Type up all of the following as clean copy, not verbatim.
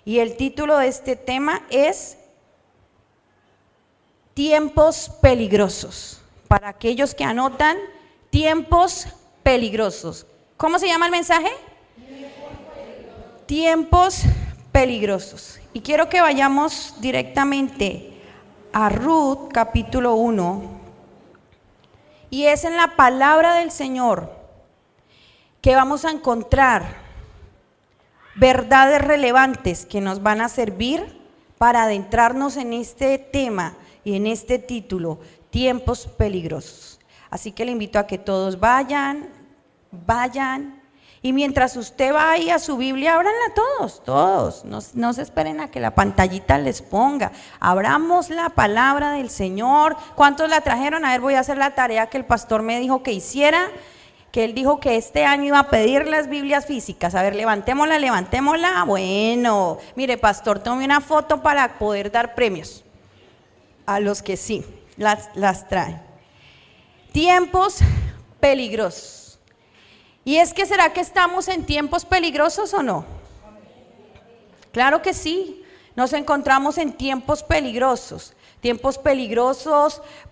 Y el título de este tema es Tiempos peligrosos. Para aquellos que anotan, tiempos peligrosos. ¿Cómo se llama el mensaje? Tiempos peligrosos. Y quiero que vayamos directamente a Ruth capítulo 1. Y es en la palabra del Señor que vamos a encontrar verdades relevantes que nos van a servir para adentrarnos en este tema y en este título, tiempos peligrosos. Así que le invito a que todos vayan, y mientras usted va ahí a su Biblia, ábranla todos, no se esperen a que la pantallita les ponga, abramos la palabra del Señor. ¿Cuántos la trajeron? A ver, voy a hacer la tarea que el pastor me dijo que hiciera, que él dijo que este año iba a pedir las Biblias físicas. A ver, levantémosla. Bueno, mire, pastor, tome una foto para poder dar premios a los que sí las traen. Tiempos peligrosos. Y es que, ¿será que estamos en tiempos peligrosos o no? Claro que sí, nos encontramos en tiempos peligrosos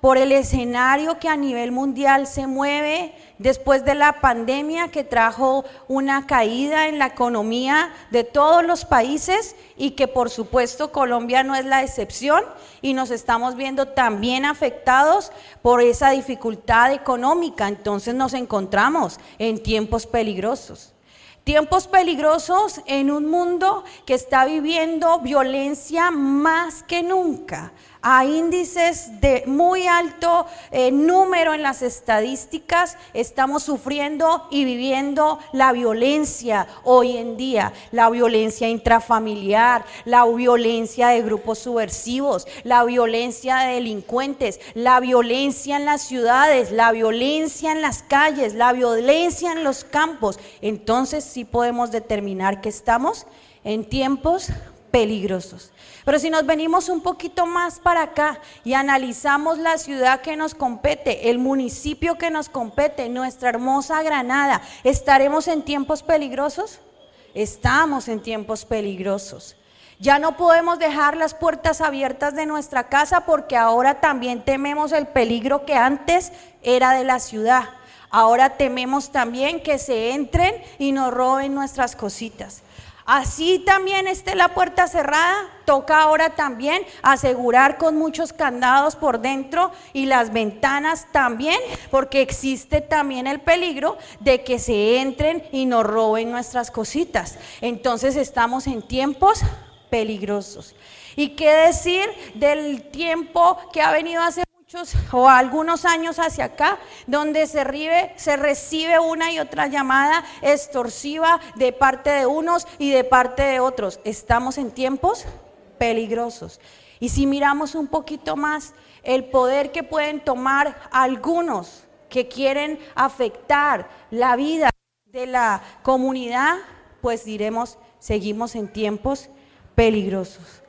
por el escenario que a nivel mundial se mueve después de la pandemia, que trajo una caída en la economía de todos los países y que por supuesto Colombia no es la excepción, y nos estamos viendo también afectados por esa dificultad económica. Entonces nos encontramos en tiempos peligrosos. Tiempos peligrosos en un mundo que está viviendo violencia más que nunca, a índices de muy alto número en las estadísticas. Estamos sufriendo y viviendo la violencia hoy en día, la violencia intrafamiliar, la violencia de grupos subversivos, la violencia de delincuentes, la violencia en las ciudades, la violencia en las calles, la violencia en los campos. Entonces sí podemos determinar que estamos en tiempos peligrosos. Pero si nos venimos un poquito más para acá y analizamos la ciudad que nos compete, el municipio que nos compete, nuestra hermosa Granada, ¿estaremos en tiempos peligrosos? Estamos en tiempos peligrosos. Ya no podemos dejar las puertas abiertas de nuestra casa, porque ahora también tememos el peligro que antes era de la ciudad. Ahora tememos también que se entren y nos roben nuestras cositas. Así también esté la puerta cerrada, toca ahora también asegurar con muchos candados por dentro y las ventanas también, porque existe también el peligro de que se entren y nos roben nuestras cositas. Entonces estamos en tiempos peligrosos. ¿Y qué decir del tiempo que ha venido hace muchos o algunos años hacia acá, donde se recibe una y otra llamada extorsiva de parte de unos y de parte de otros? Estamos en tiempos peligrosos. Y si miramos un poquito más el poder que pueden tomar algunos que quieren afectar la vida de la comunidad, pues diremos, seguimos en tiempos peligrosos.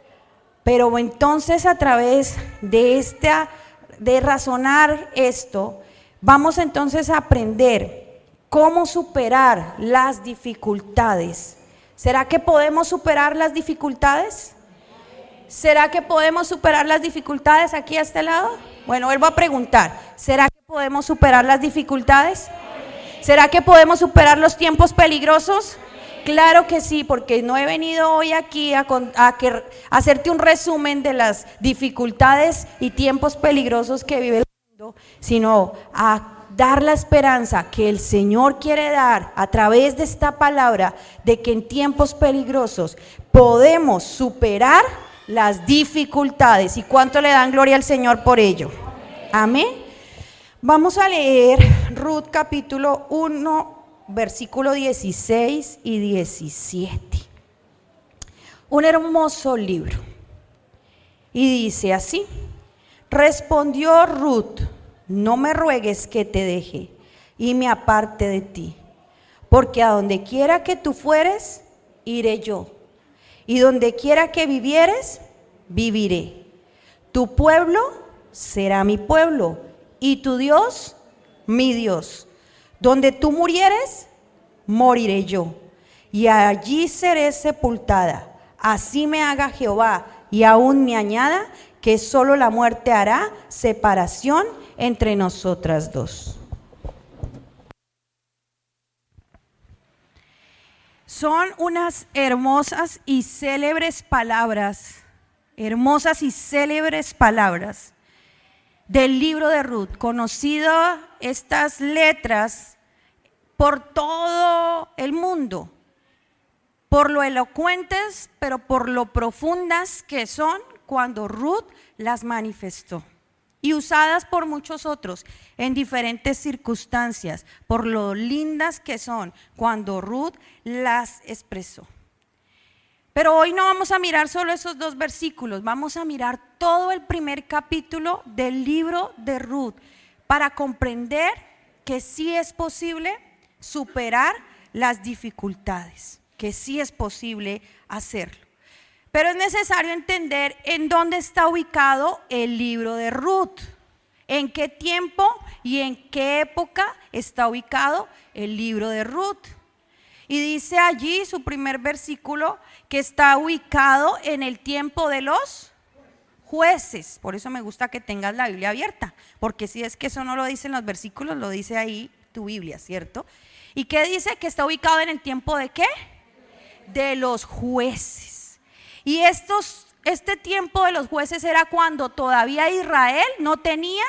Pero entonces, a través de razonar esto, vamos entonces a aprender cómo superar las dificultades. ¿Será que podemos superar las dificultades? ¿Será que podemos superar las dificultades aquí a este lado? Bueno, vuelvo a preguntar, ¿será que podemos superar las dificultades? ¿Será que podemos superar los tiempos peligrosos? Claro que sí, porque no he venido hoy aquí a hacerte un resumen de las dificultades y tiempos peligrosos que vive el mundo, sino a dar la esperanza que el Señor quiere dar a través de esta palabra, de que en tiempos peligrosos podemos superar las dificultades. ¿Y cuánto le dan gloria al Señor por ello? Amén. Vamos a leer Ruth capítulo 1, versículo 16 y 17. Un hermoso libro. Y dice así: respondió Ruth: no me ruegues que te deje y me aparte de ti, porque a donde quiera que tú fueres, iré yo, y donde quiera que vivieres, viviré. Tu pueblo será mi pueblo, y tu Dios, mi Dios. Donde tú murieres, moriré yo, y allí seré sepultada. así me haga Jehová y aún me añada que solo la muerte hará separación entre nosotras dos. Son unas hermosas y célebres palabras del libro de Ruth, conocido estas letras por todo el mundo, por lo elocuentes, pero por lo profundas que son cuando Ruth las manifestó. Y usadas por muchos otros en diferentes circunstancias, por lo lindas que son cuando Ruth las expresó. Pero hoy no vamos a mirar solo esos 2 versículos, vamos a mirar todo el primer capítulo del libro de Ruth para comprender que sí es posible superar las dificultades, que sí es posible hacerlo. Pero es necesario entender en dónde está ubicado el libro de Ruth, en qué tiempo y en qué época está ubicado el libro de Ruth. Y dice allí su primer versículo que está ubicado en el tiempo de los jueces. Por eso me gusta que tengas la Biblia abierta, porque si es que eso no lo dicen los versículos, lo dice ahí tu Biblia, ¿cierto? ¿Y qué dice? Que está ubicado en el tiempo ¿de qué? De los jueces. Y este tiempo de los jueces era cuando todavía Israel no tenía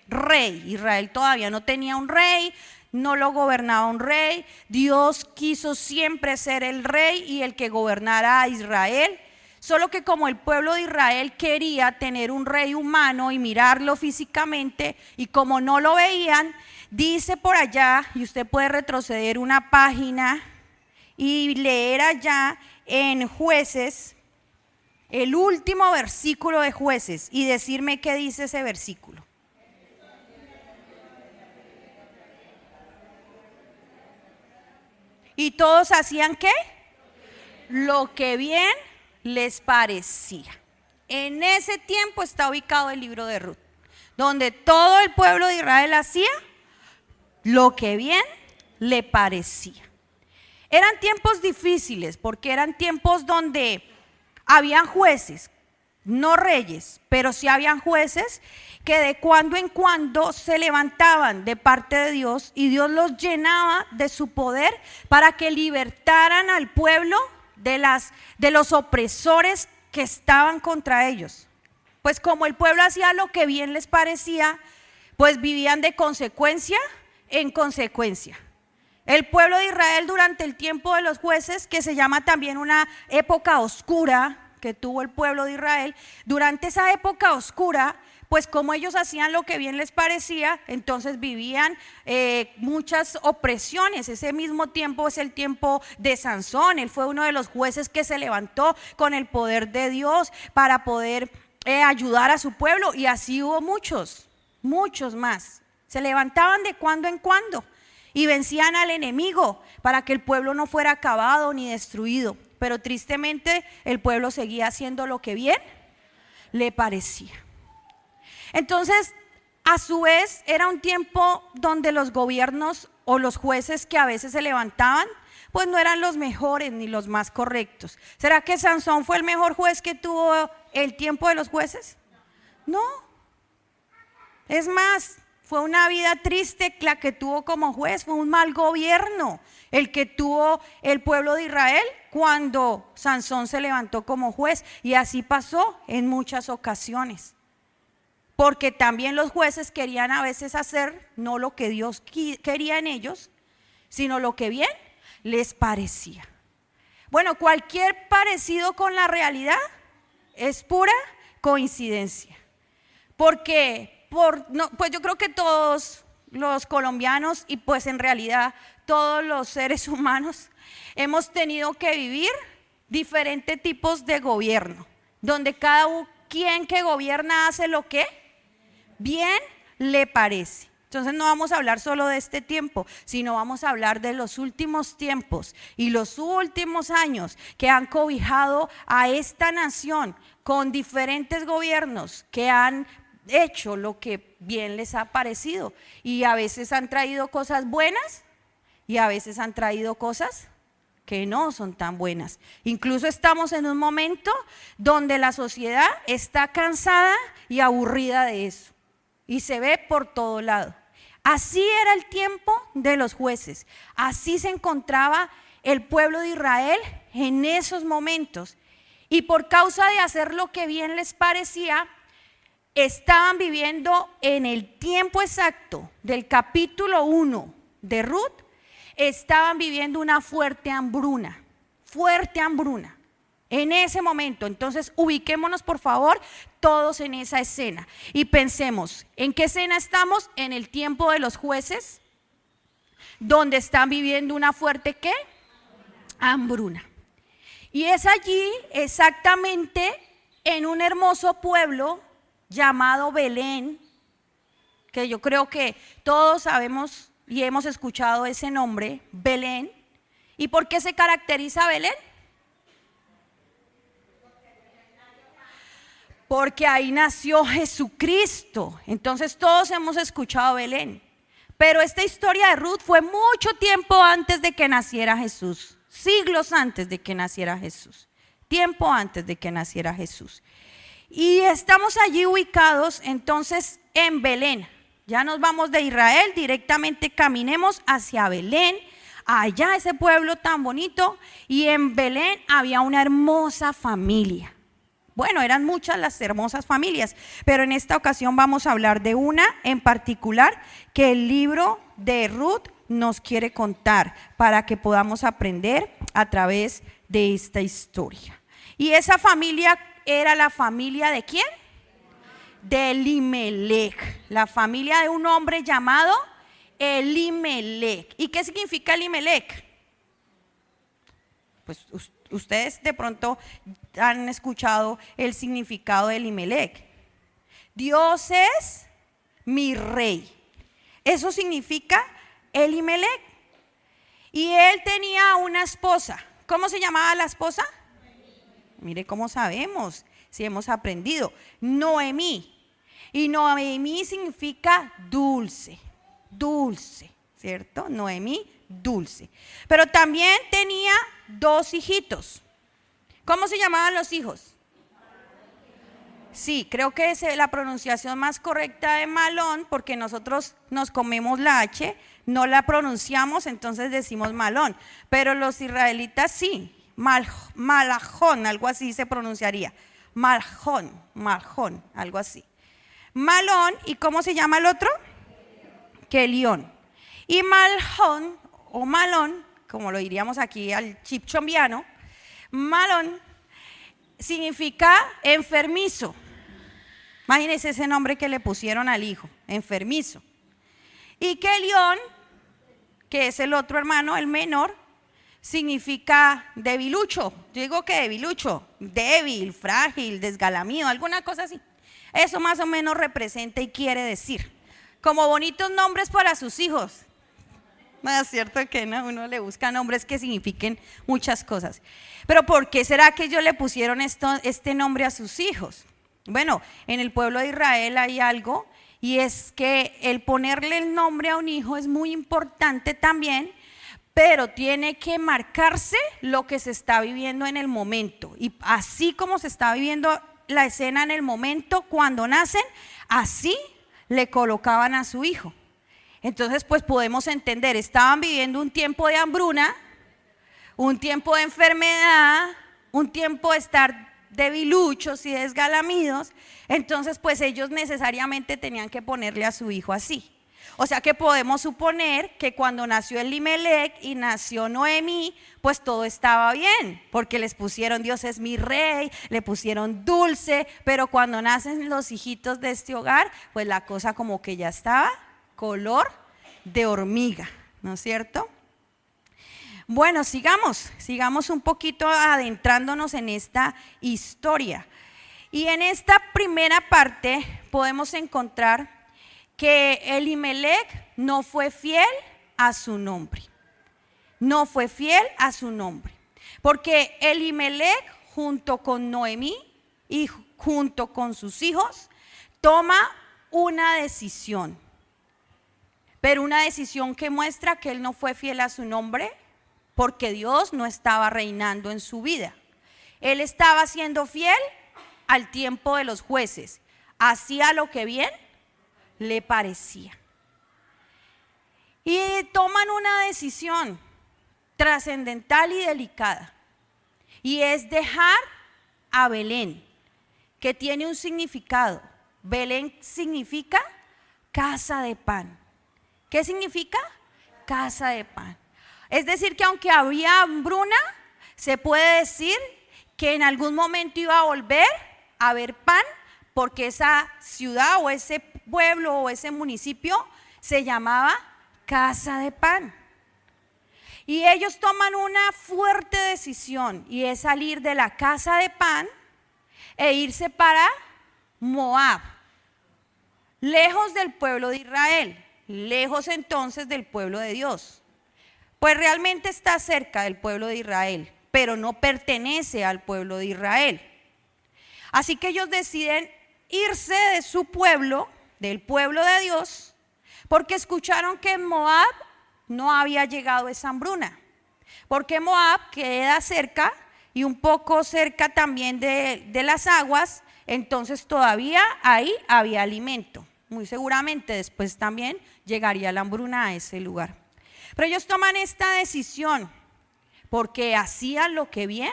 rey. Israel todavía no tenía un rey, no lo gobernaba un rey. Dios quiso siempre ser el rey y el que gobernara a Israel. Solo que como el pueblo de Israel quería tener un rey humano y mirarlo físicamente, y como no lo veían, dice por allá, y usted puede retroceder una página y leer allá en Jueces, el último versículo de Jueces, y decirme qué dice ese versículo. ¿Y todos hacían qué? Lo que bien les parecía. En ese tiempo está ubicado el libro de Ruth, donde todo el pueblo de Israel hacía lo que bien le parecía. Eran tiempos difíciles porque eran tiempos donde habían jueces, no reyes, pero sí habían jueces que de cuando en cuando se levantaban de parte de Dios y Dios los llenaba de su poder para que libertaran al pueblo de los opresores que estaban contra ellos. Pues como el pueblo hacía lo que bien les parecía, pues vivían de consecuencia en consecuencia. El pueblo de Israel durante el tiempo de los jueces, que se llama también una época oscura que tuvo el pueblo de Israel, durante esa época oscura, pues como ellos hacían lo que bien les parecía, entonces vivían muchas opresiones. Ese mismo tiempo es el tiempo de Sansón. Él fue uno de los jueces que se levantó con el poder de Dios para poder ayudar a su pueblo, y así hubo muchos más. Se levantaban de cuando en cuando y vencían al enemigo para que el pueblo no fuera acabado ni destruido. Pero tristemente el pueblo seguía haciendo lo que bien le parecía. Entonces, a su vez, era un tiempo donde los gobiernos o los jueces que a veces se levantaban, pues no eran los mejores ni los más correctos. ¿Será que Sansón fue el mejor juez que tuvo el tiempo de los jueces? No. Es más, fue una vida triste la que tuvo como juez, fue un mal gobierno el que tuvo el pueblo de Israel cuando Sansón se levantó como juez, y así pasó en muchas ocasiones. Porque también los jueces querían a veces hacer no lo que Dios quería en ellos, sino lo que bien les parecía. Bueno, cualquier parecido con la realidad es pura coincidencia. Porque pues yo creo que todos los colombianos, y pues en realidad todos los seres humanos, hemos tenido que vivir diferentes tipos de gobierno, donde cada quien que gobierna hace lo que bien le parece. Entonces no vamos a hablar solo de este tiempo, sino vamos a hablar de los últimos tiempos y los últimos años que han cobijado a esta nación con diferentes gobiernos que han hecho lo que bien les ha parecido, y a veces han traído cosas buenas y a veces han traído cosas que no son tan buenas. Incluso estamos en un momento donde la sociedad está cansada y aburrida de eso. Y se ve por todo lado. Así era el tiempo de los jueces. Así se encontraba el pueblo de Israel en esos momentos. Y por causa de hacer lo que bien les parecía, estaban viviendo en el tiempo exacto del capítulo 1 de Ruth, estaban viviendo una fuerte hambruna en ese momento. Entonces ubiquémonos por favor todos en esa escena y pensemos, ¿en qué escena estamos? En el tiempo de los jueces, donde están viviendo una fuerte ¿qué? Hambruna. Y es allí exactamente en un hermoso pueblo llamado Belén, que yo creo que todos sabemos y hemos escuchado ese nombre, Belén. ¿Y por qué se caracteriza Belén? Porque ahí nació Jesucristo. Entonces todos hemos escuchado Belén. Pero esta historia de Ruth fue mucho tiempo antes de que naciera Jesús. Siglos antes de que naciera Jesús. Tiempo antes de que naciera Jesús. Y estamos allí ubicados entonces en Belén. Ya nos vamos de Israel, directamente caminemos hacia Belén, allá ese pueblo tan bonito. Y en Belén había una hermosa familia. Bueno, eran muchas las hermosas familias, pero en esta ocasión vamos a hablar de una en particular que el libro de Ruth nos quiere contar para que podamos aprender a través de esta historia. Y esa familia era la familia ¿de quién? De Elimelech, la familia de un hombre llamado Elimelech. ¿Y qué significa Elimelech? Pues ustedes de pronto han escuchado el significado de Elimelech. Dios es mi rey. Eso significa Elimelech. Y él tenía una esposa. ¿Cómo se llamaba la esposa? Mire cómo sabemos, si hemos aprendido. Noemí. Y Noemí significa dulce, ¿cierto? Noemí, dulce. Pero también tenía 2 hijitos. ¿Cómo se llamaban los hijos? Sí, creo que es la pronunciación más correcta de Malón, porque nosotros nos comemos la H, no la pronunciamos, entonces decimos Malón. Pero los israelitas sí, Malajón, algo así se pronunciaría. Maljón, algo así. Malón, ¿y cómo se llama el otro? Kelión. Y Maljón o Malón, como lo diríamos aquí al chipchombiano, Malón significa enfermizo. Imagínense ese nombre que le pusieron al hijo, enfermizo. Y Kelión, que es el otro hermano, el menor, significa debilucho. Yo digo que debilucho, débil, frágil, desgalamido, alguna cosa así. Eso más o menos representa y quiere decir. Como bonitos nombres para sus hijos. No es cierto que no, uno le busca nombres que signifiquen muchas cosas. Pero ¿por qué será que ellos le pusieron este nombre a sus hijos? Bueno, en el pueblo de Israel hay algo, y es que el ponerle el nombre a un hijo es muy importante también, pero tiene que marcarse lo que se está viviendo en el momento. Y así como se está viviendo la escena en el momento cuando nacen, así le colocaban a su hijo. Entonces pues podemos entender, estaban viviendo un tiempo de hambruna, un tiempo de enfermedad, un tiempo de estar debiluchos y desgalamidos. Entonces pues ellos necesariamente tenían que ponerle a su hijo así. O sea que podemos suponer que cuando nació Elimelech y nació Noemí, pues todo estaba bien, porque les pusieron Dios es mi rey, le pusieron dulce, pero cuando nacen los hijitos de este hogar, pues la cosa como que ya estaba color de hormiga, ¿no es cierto? Bueno, sigamos un poquito adentrándonos en esta historia. Y en esta primera parte podemos encontrar que Elimelech no fue fiel a su nombre. No fue fiel a su nombre. Porque Elimelech, junto con Noemí y junto con sus hijos, toma una decisión. Pero una decisión que muestra que él no fue fiel a su nombre, porque Dios no estaba reinando en su vida. Él estaba siendo fiel al tiempo de los jueces, hacía lo que bien le parecía. Y toman una decisión trascendental y delicada, y es dejar a Belén, que tiene un significado. Belén significa casa de pan. ¿Qué significa? Casa de pan. Es decir, que aunque había hambruna, se puede decir que en algún momento iba a volver a haber pan, porque esa ciudad o ese pueblo o ese municipio se llamaba casa de pan. Y ellos toman una fuerte decisión, y es salir de la casa de pan e irse para Moab, lejos del pueblo de Israel, lejos entonces del pueblo de Dios. Pues realmente está cerca del pueblo de Israel, pero no pertenece al pueblo de Israel. Así que ellos deciden irse de su pueblo, del pueblo de Dios, porque escucharon que en Moab no había llegado esa hambruna, porque Moab queda cerca y un poco cerca también de las aguas, entonces todavía ahí había alimento. Muy seguramente después también llegaría la hambruna a ese lugar. Pero ellos toman esta decisión porque hacían lo que bien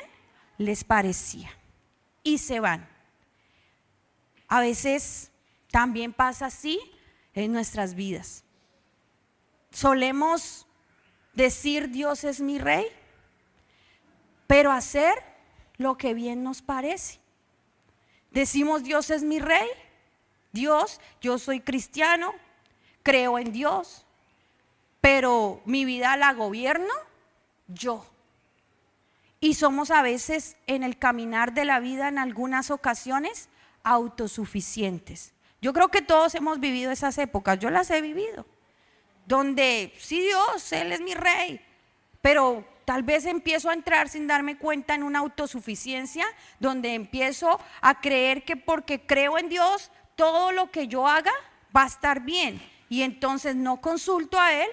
les parecía y se van. A veces también pasa así en nuestras vidas. Solemos decir Dios es mi rey, pero hacer lo que bien nos parece. Decimos Dios es mi rey, Dios, yo soy cristiano, creo en Dios, pero mi vida la gobierno yo. Y somos a veces en el caminar de la vida en algunas ocasiones autosuficientes. Yo creo que todos hemos vivido esas épocas, yo las he vivido, donde sí Dios, Él es mi rey, pero tal vez empiezo a entrar sin darme cuenta en una autosuficiencia, donde empiezo a creer que porque creo en Dios, todo lo que yo haga va a estar bien, y entonces no consulto a Él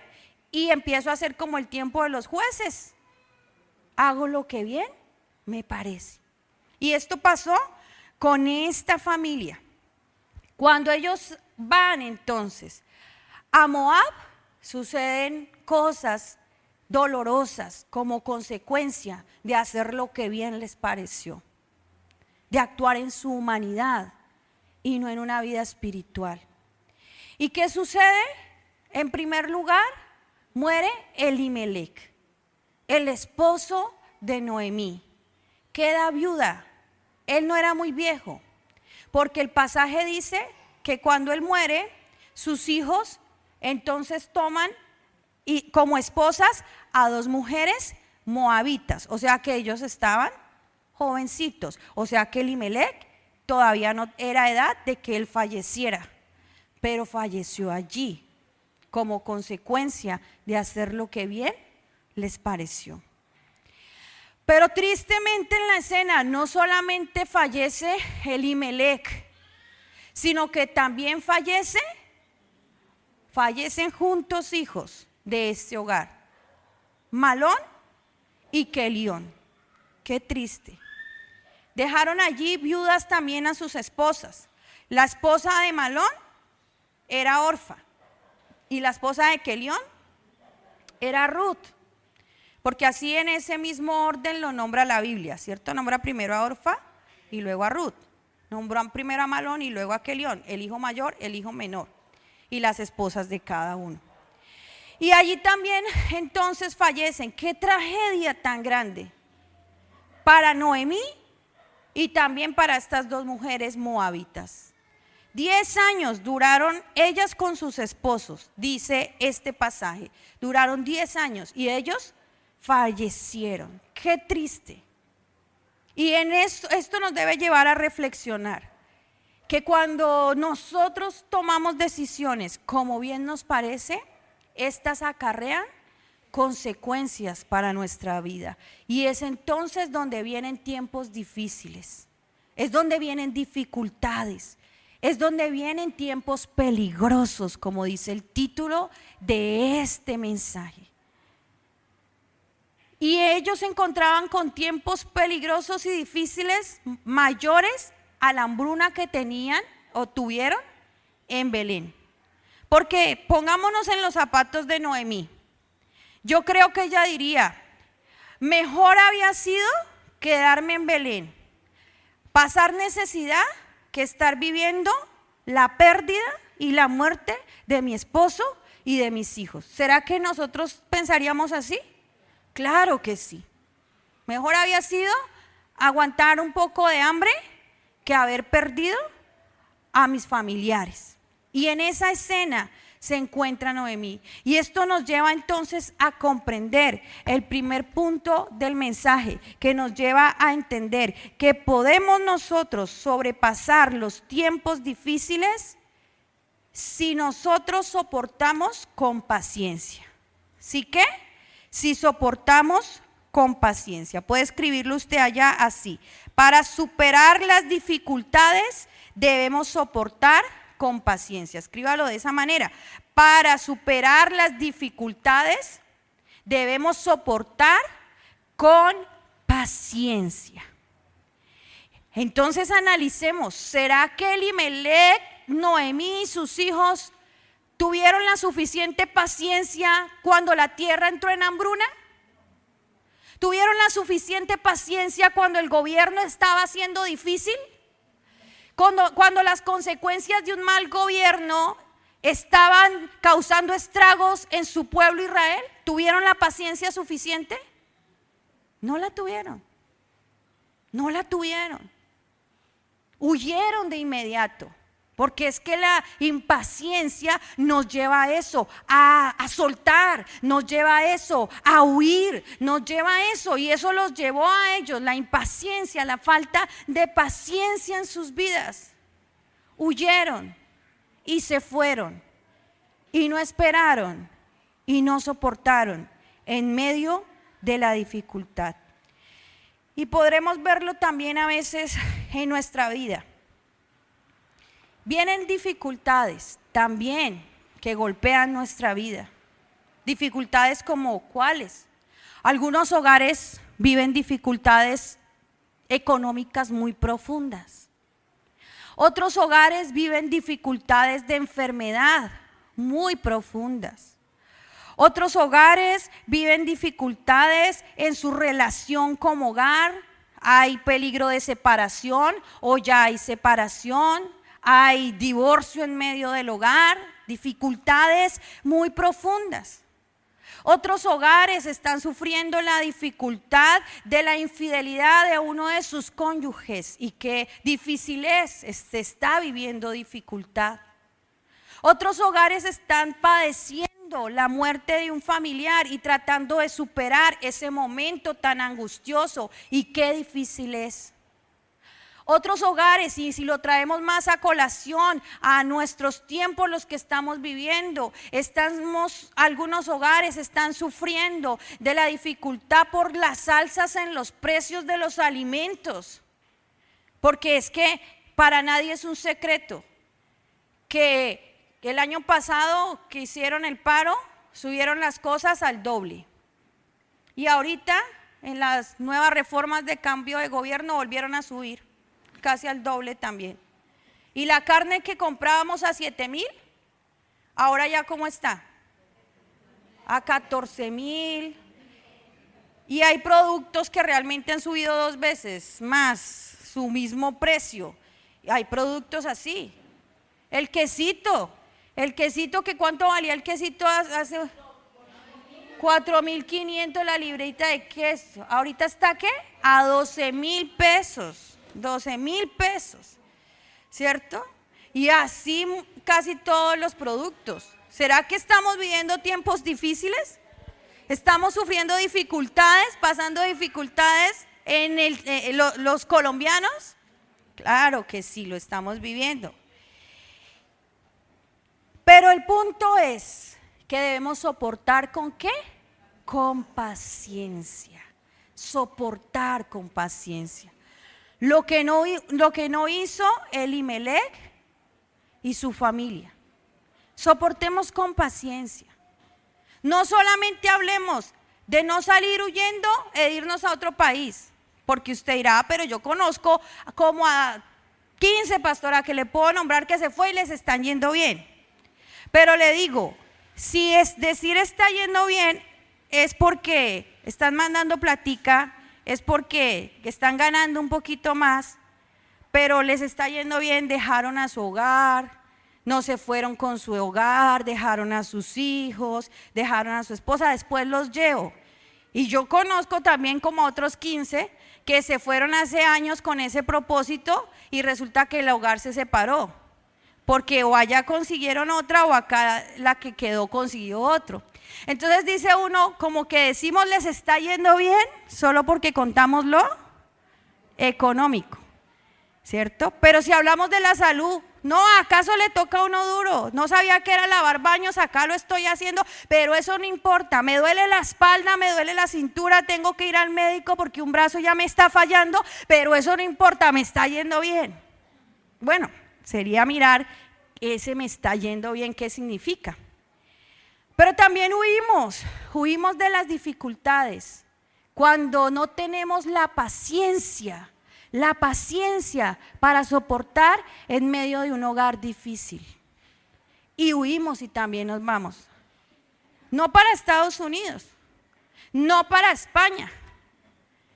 y empiezo a hacer como el tiempo de los jueces. Hago lo que bien me parece. Y esto pasó con esta familia. Cuando ellos van entonces a Moab, suceden cosas dolorosas como consecuencia de hacer lo que bien les pareció, de actuar en su humanidad y no en una vida espiritual. ¿Y qué sucede? En primer lugar, muere Elimelec, el esposo de Noemí. Queda viuda. Él no era muy viejo, porque el pasaje dice que cuando él muere, sus hijos entonces toman y como esposas a 2 mujeres moabitas, o sea que ellos estaban jovencitos, o sea que Elimelec todavía no era edad de que él falleciera, pero falleció allí como consecuencia de hacer lo que bien les pareció. Pero tristemente en la escena no solamente fallece Elimelec, sino que también fallecen juntos hijos de este hogar, Malón y Quelión. Qué triste. Dejaron allí viudas también a sus esposas. La esposa de Malón era Orfa y la esposa de Quelión era Ruth, porque así en ese mismo orden lo nombra la Biblia, ¿cierto? Nombra primero a Orfa y luego a Ruth. Nombran primero a Malón y luego a Quelión, el hijo mayor, el hijo menor, y las esposas de cada uno. Y allí también entonces fallecen. Qué tragedia tan grande para Noemí y también para estas 2 mujeres moabitas. 10 años duraron ellas con sus esposos, dice este pasaje. Duraron 10 años y ellos fallecieron. Qué triste. Y en esto nos debe llevar a reflexionar que cuando nosotros tomamos decisiones como bien nos parece, estas acarrean consecuencias para nuestra vida. Y es entonces donde vienen tiempos difíciles, es donde vienen dificultades, es donde vienen tiempos peligrosos, como dice el título de este mensaje. Y ellos se encontraban con tiempos peligrosos y difíciles mayores a la hambruna que tenían o tuvieron en Belén. Porque pongámonos en los zapatos de Noemí. Yo creo que ella diría, mejor había sido quedarme en Belén, pasar necesidad que estar viviendo la pérdida y la muerte de mi esposo y de mis hijos. ¿Será que nosotros pensaríamos así? Claro que sí. Mejor había sido aguantar un poco de hambre que haber perdido a mis familiares. Y en esa escena se encuentra Noemí. Y esto nos lleva entonces a comprender el primer punto del mensaje, que nos lleva a entender que podemos nosotros sobrepasar los tiempos difíciles si nosotros soportamos con paciencia. ¿Sí qué? Si soportamos con paciencia. Puede escribirlo usted allá así. Para superar las dificultades debemos soportar con paciencia. Escríbalo de esa manera. Para superar las dificultades debemos soportar con paciencia. Entonces analicemos, ¿será que Elimelech, Noemí y sus hijos tuvieron la suficiente paciencia cuando la tierra entró en hambruna? ¿Tuvieron la suficiente paciencia cuando el gobierno estaba siendo difícil? Cuando las consecuencias de un mal gobierno estaban causando estragos en su pueblo Israel, ¿tuvieron la paciencia suficiente? No la tuvieron. No la tuvieron. Huyeron de inmediato. Porque es que la impaciencia nos lleva a eso, a soltar, nos lleva a eso, a huir, nos lleva a eso. Y eso los llevó a ellos, la impaciencia, la falta de paciencia en sus vidas. Huyeron y se fueron y no esperaron y no soportaron en medio de la dificultad. Y podremos verlo también a veces en nuestra vida. Vienen dificultades también que golpean nuestra vida. Dificultades como ¿cuáles? Algunos hogares viven dificultades económicas muy profundas. Otros hogares viven dificultades de enfermedad muy profundas. Otros hogares viven dificultades en su relación como hogar. Hay peligro de separación o ya hay separación. Hay divorcio en medio del hogar, dificultades muy profundas. Otros hogares están sufriendo la dificultad de la infidelidad de uno de sus cónyuges y qué difícil se está viviendo dificultad. Otros hogares están padeciendo la muerte de un familiar y tratando de superar ese momento tan angustioso y qué difícil es. Otros hogares, y si lo traemos más a colación a nuestros tiempos los que estamos viviendo, algunos hogares están sufriendo de la dificultad por las alzas en los precios de los alimentos. Porque es que para nadie es un secreto que el año pasado que hicieron el paro, subieron las cosas al doble. Y ahorita en las nuevas reformas de cambio de gobierno volvieron a subir. Casi al doble también. Y la carne que comprábamos a 7,000, ahora ya ¿cómo está? A 14,000. Y hay productos que realmente han subido 2 veces más su mismo precio. Y hay productos así. El quesito que ¿cuánto valía el quesito hace? 4,500 la librita de queso. Ahorita está ¿qué? A 12,000 pesos. 12,000 pesos, ¿cierto? Y así casi todos los productos. ¿Será que estamos viviendo tiempos difíciles? ¿Estamos sufriendo dificultades, pasando dificultades en los colombianos? Claro que sí, lo estamos viviendo. Pero el punto es que debemos soportar ¿con qué? Con paciencia. Soportar con paciencia. Lo que no hizo Elimelech y su familia. Soportemos con paciencia. No solamente hablemos de no salir huyendo e irnos a otro país. Porque usted dirá, pero yo conozco como a 15 pastoras que le puedo nombrar que se fue y les están yendo bien. Pero le digo, si es decir está yendo bien, es porque están mandando platica, es porque están ganando un poquito más, pero les está yendo bien, dejaron a su hogar, no se fueron con su hogar, dejaron a sus hijos, dejaron a su esposa, después los llevo. Y yo conozco también como otros 15 que se fueron hace años con ese propósito y resulta que el hogar se separó, porque o allá consiguieron otra o acá la que quedó consiguió otro. Entonces dice uno, como que decimos les está yendo bien solo porque contamos lo económico, ¿cierto? Pero si hablamos de la salud, no, ¿acaso le toca a uno duro? No sabía que era lavar baños, acá lo estoy haciendo, pero eso no importa. Me duele la espalda, me duele la cintura, tengo que ir al médico porque un brazo ya me está fallando, pero eso no importa, me está yendo bien. Bueno, sería mirar ese me está yendo bien, ¿qué significa? Pero también huimos de las dificultades cuando no tenemos la paciencia para soportar en medio de un hogar difícil. Y huimos y también nos vamos. No para Estados Unidos, no para España.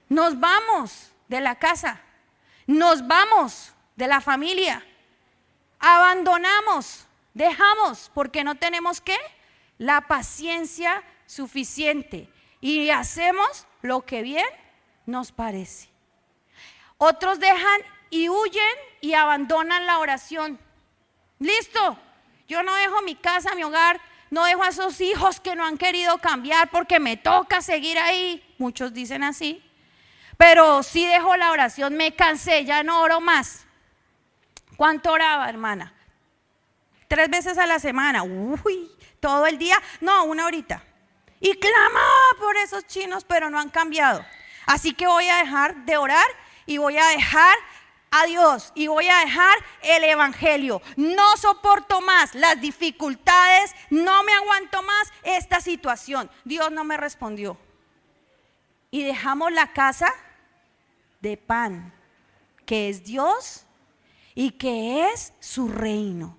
Nos vamos de la casa, nos vamos de la familia, abandonamos, dejamos, porque no tenemos ¿qué? La paciencia suficiente y hacemos lo que bien nos parece. Otros dejan y huyen y abandonan la oración. Listo, yo no dejo mi casa, mi hogar, no dejo a esos hijos que no han querido cambiar porque me toca seguir ahí. Muchos dicen así, pero sí dejo la oración, me cansé, ya no oro más. ¿Cuánto oraba, hermana? 3 veces a la semana, uy, todo el día, no, 1 horita. Y clamaba por esos chinos, pero no han cambiado. Así que voy a dejar de orar y voy a dejar a Dios y voy a dejar el evangelio. No soporto más las dificultades, no me aguanto más esta situación. Dios no me respondió. Y dejamos la casa de pan, que es Dios y que es su reino.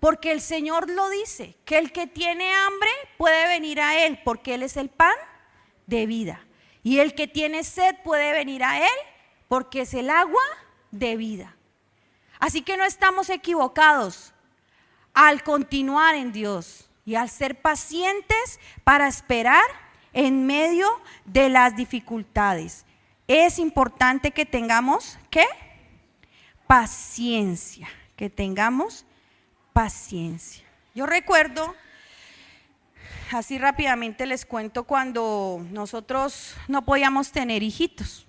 Porque el Señor lo dice, que el que tiene hambre puede venir a Él, porque Él es el pan de vida. Y el que tiene sed puede venir a Él, porque es el agua de vida. Así que no estamos equivocados al continuar en Dios y al ser pacientes para esperar en medio de las dificultades. Es importante que tengamos, ¿qué? Paciencia, que tengamos paciencia. Yo recuerdo, así rápidamente les cuento, cuando nosotros no podíamos tener hijitos.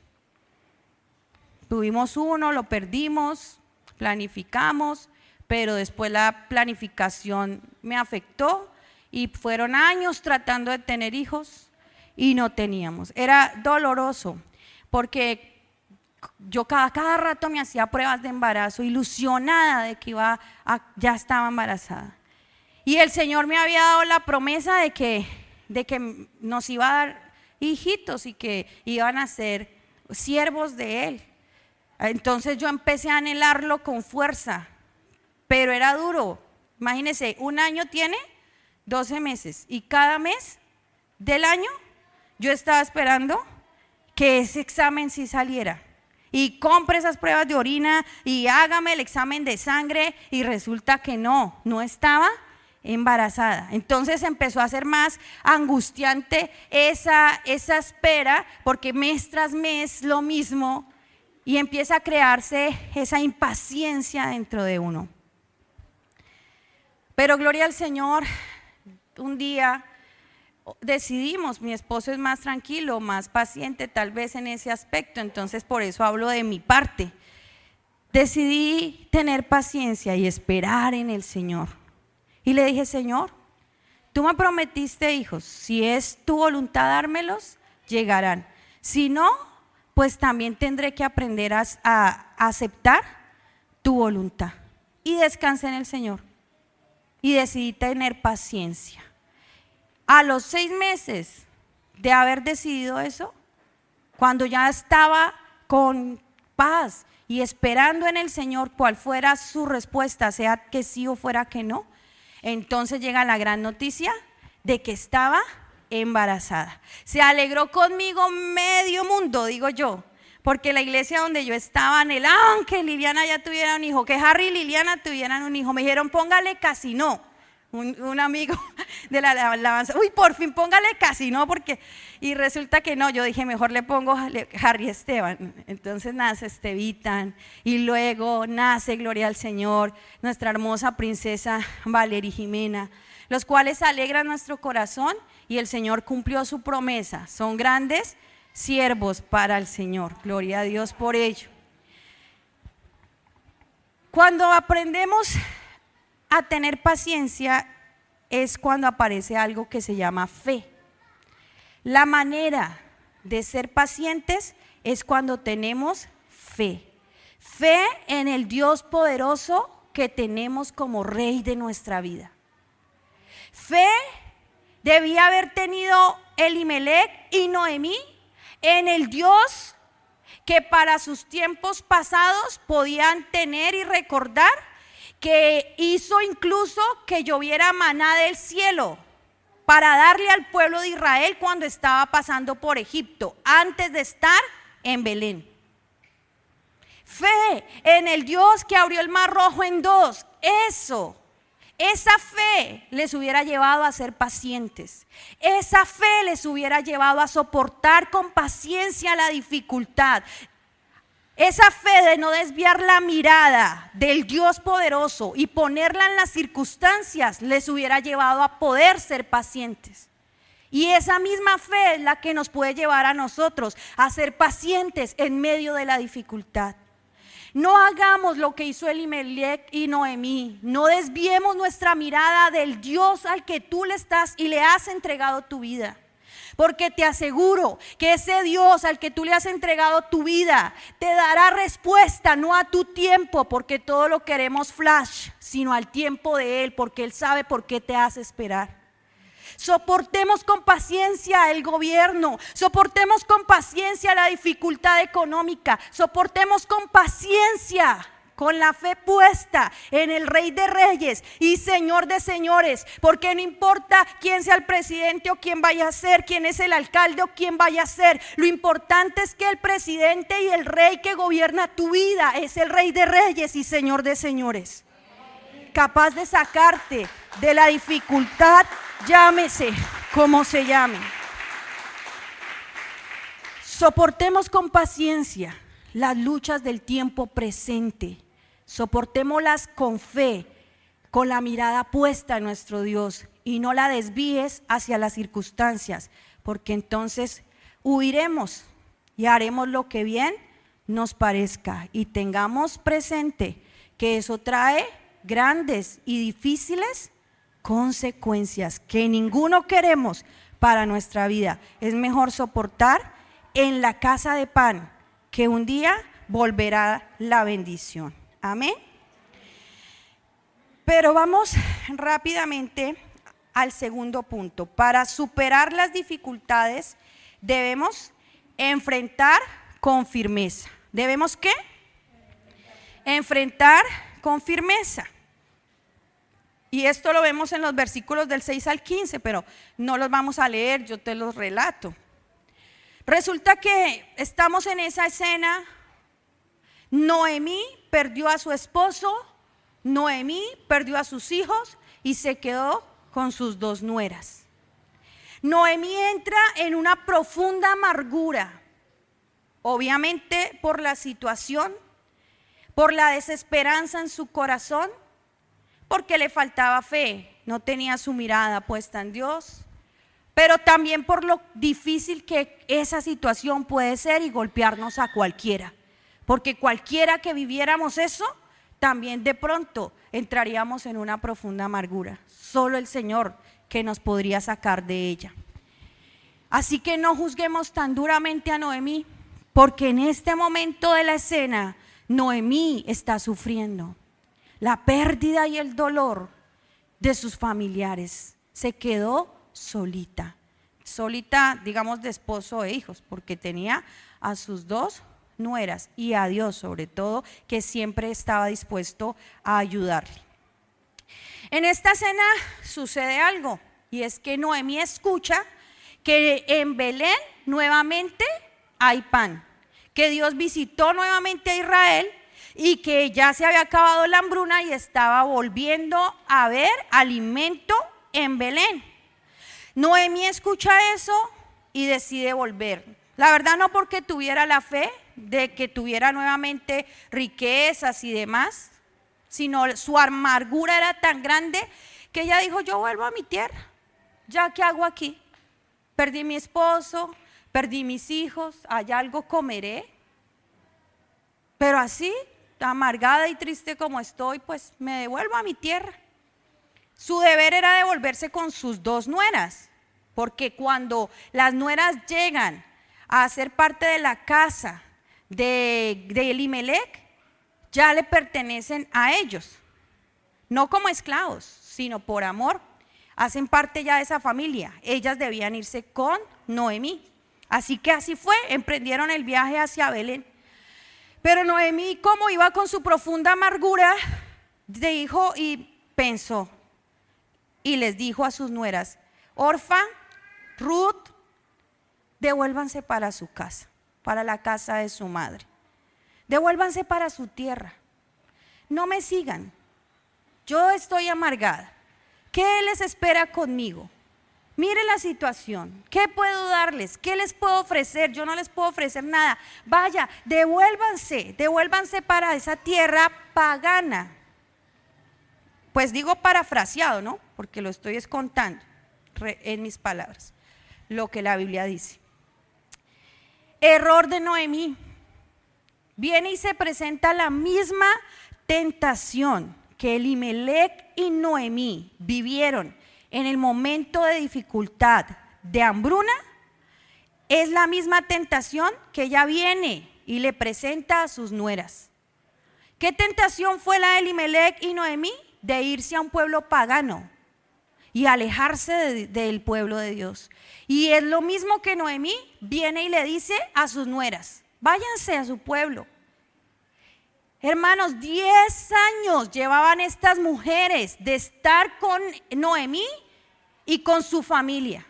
Tuvimos uno, lo perdimos, planificamos, pero después la planificación me afectó y fueron años tratando de tener hijos y no teníamos. Era doloroso porque yo cada rato me hacía pruebas de embarazo, ilusionada de que ya estaba embarazada. Y el Señor me había dado la promesa de que nos iba a dar hijitos y que iban a ser siervos de Él. Entonces yo empecé a anhelarlo con fuerza, pero era duro. Imagínense, 1 año tiene 12 meses y cada mes del año yo estaba esperando que ese examen sí saliera. Y compre esas pruebas de orina y hágame el examen de sangre y resulta que no estaba embarazada. Entonces empezó a ser más angustiante esa espera, porque mes tras mes lo mismo, y empieza a crearse esa impaciencia dentro de uno. Pero gloria al Señor, un día decidimos, mi esposo es más tranquilo, más paciente tal vez en ese aspecto, entonces por eso hablo de mi parte. Decidí tener paciencia y esperar en el Señor. Y le dije, Señor, tú me prometiste hijos, si es tu voluntad dármelos, llegarán. Si no, pues también tendré que aprender a aceptar tu voluntad. Y descansé en el Señor. Y decidí tener paciencia. A los 6 meses de haber decidido eso? Cuando ya estaba con paz y esperando en el Señor cuál fuera su respuesta, sea que sí o fuera que no, entonces llega la gran noticia de que estaba embarazada. Se alegró conmigo medio mundo, digo yo, porque la iglesia donde yo estaba anhelaban que Liliana ya tuviera un hijo, que Harry y Liliana tuvieran un hijo. Me dijeron, póngale Casino. Un amigo de la alabanza, uy, por fin póngale Casino, porque, y resulta que no, yo dije, mejor le pongo Harry Esteban. Entonces nace Estevitan, y luego nace, gloria al Señor, nuestra hermosa princesa Valeria Jimena, los cuales alegran nuestro corazón, y el Señor cumplió su promesa. Son grandes siervos para el Señor, gloria a Dios por ello. Cuando aprendemos a tener paciencia es cuando aparece algo que se llama fe. La manera de ser pacientes es cuando tenemos fe. Fe en el Dios poderoso que tenemos como Rey de nuestra vida. Fe debía haber tenido Elimelec y Noemí en el Dios que para sus tiempos pasados podían tener y recordar, que hizo incluso que lloviera maná del cielo para darle al pueblo de Israel cuando estaba pasando por Egipto, antes de estar en Belén. Fe en el Dios que abrió el mar rojo en dos. Esa fe les hubiera llevado a ser pacientes. Esa fe les hubiera llevado a soportar con paciencia la dificultad. Esa fe de no desviar la mirada del Dios poderoso y ponerla en las circunstancias les hubiera llevado a poder ser pacientes. Y esa misma fe es la que nos puede llevar a nosotros a ser pacientes en medio de la dificultad. No hagamos lo que hizo Elimelec y Noemí. No desviemos nuestra mirada del Dios al que tú le estás y le has entregado tu vida. Porque te aseguro que ese Dios al que tú le has entregado tu vida te dará respuesta, no a tu tiempo, porque todo lo queremos flash, sino al tiempo de Él, porque Él sabe por qué te hace esperar. Soportemos con paciencia el gobierno, soportemos con paciencia la dificultad económica, soportemos con paciencia, con la fe puesta en el Rey de Reyes y Señor de Señores, porque no importa quién sea el presidente o quién vaya a ser, quién es el alcalde o quién vaya a ser, lo importante es que el presidente y el rey que gobierna tu vida es el Rey de Reyes y Señor de Señores, capaz de sacarte de la dificultad, llámese como se llame. Soportemos con paciencia las luchas del tiempo presente. Soportémoslas con fe, con la mirada puesta en nuestro Dios, y no la desvíes hacia las circunstancias, porque entonces huiremos y haremos lo que bien nos parezca, y tengamos presente que eso trae grandes y difíciles consecuencias que ninguno queremos para nuestra vida. Es mejor soportar en la casa de pan, que un día volverá la bendición. Amén. Pero vamos rápidamente al segundo punto. Para superar las dificultades debemos enfrentar con firmeza. ¿Debemos qué? Enfrentar con firmeza. Y esto lo vemos en los versículos del 6 al 15, pero no los vamos a leer, yo te los relato. Resulta que estamos en esa escena. Noemí perdió a su esposo, Noemí perdió a sus hijos y se quedó con sus dos nueras. Noemí entra en una profunda amargura, obviamente por la situación, por la desesperanza en su corazón, porque le faltaba fe, no tenía su mirada puesta en Dios, pero también por lo difícil que esa situación puede ser y golpearnos a cualquiera. Porque cualquiera que viviéramos eso, también de pronto entraríamos en una profunda amargura. Solo el Señor que nos podría sacar de ella. Así que no juzguemos tan duramente a Noemí, porque en este momento de la escena, Noemí está sufriendo la pérdida y el dolor de sus familiares. Se quedó solita. solita, digamos, de esposo e hijos, porque tenía a sus dos nueras y a Dios sobre todo, que siempre estaba dispuesto a ayudarle. En esta cena sucede algo, y es que Noemí escucha que en Belén nuevamente hay pan, que Dios visitó nuevamente a Israel y que ya se había acabado la hambruna y estaba volviendo a haber alimento en Belén. Noemí escucha eso y decide volver. La verdad, no porque tuviera la fe de que tuviera nuevamente riquezas y demás, sino su amargura era tan grande que ella dijo: yo vuelvo a mi tierra, ¿ya qué hago aquí? Perdí mi esposo, perdí mis hijos, allá algo comeré, pero así, amargada y triste como estoy, pues me devuelvo a mi tierra. Su deber era devolverse con sus dos nueras, porque cuando las nueras llegan a ser parte de la casa de Elimelec, ya le pertenecen a ellos, no como esclavos, sino por amor, hacen parte ya de esa familia. Ellas debían irse con Noemí. Así que así fue, emprendieron el viaje hacia Belén. Pero Noemí, como iba con su profunda amargura, dijo y pensó, y les dijo a sus nueras: Orfa, Ruth, devuélvanse para su casa, para la casa de su madre. Devuélvanse para su tierra. No me sigan. Yo estoy amargada. ¿Qué les espera conmigo? Mire la situación. ¿Qué puedo darles? ¿Qué les puedo ofrecer? Yo no les puedo ofrecer nada. Vaya, devuélvanse para esa tierra pagana. Pues digo parafraseado, ¿no? Porque lo estoy contando en mis palabras, lo que la Biblia dice. Error de Noemí. Viene y se presenta la misma tentación que Elimelec y Noemí vivieron en el momento de dificultad, de hambruna. Es la misma tentación que ella viene y le presenta a sus nueras. ¿Qué tentación fue la de Elimelec y Noemí? De irse a un pueblo pagano y alejarse del pueblo de Dios. Y es lo mismo que Noemí viene y le dice a sus nueras: váyanse a su pueblo. Hermanos, 10 años llevaban estas mujeres de estar con Noemí y con su familia.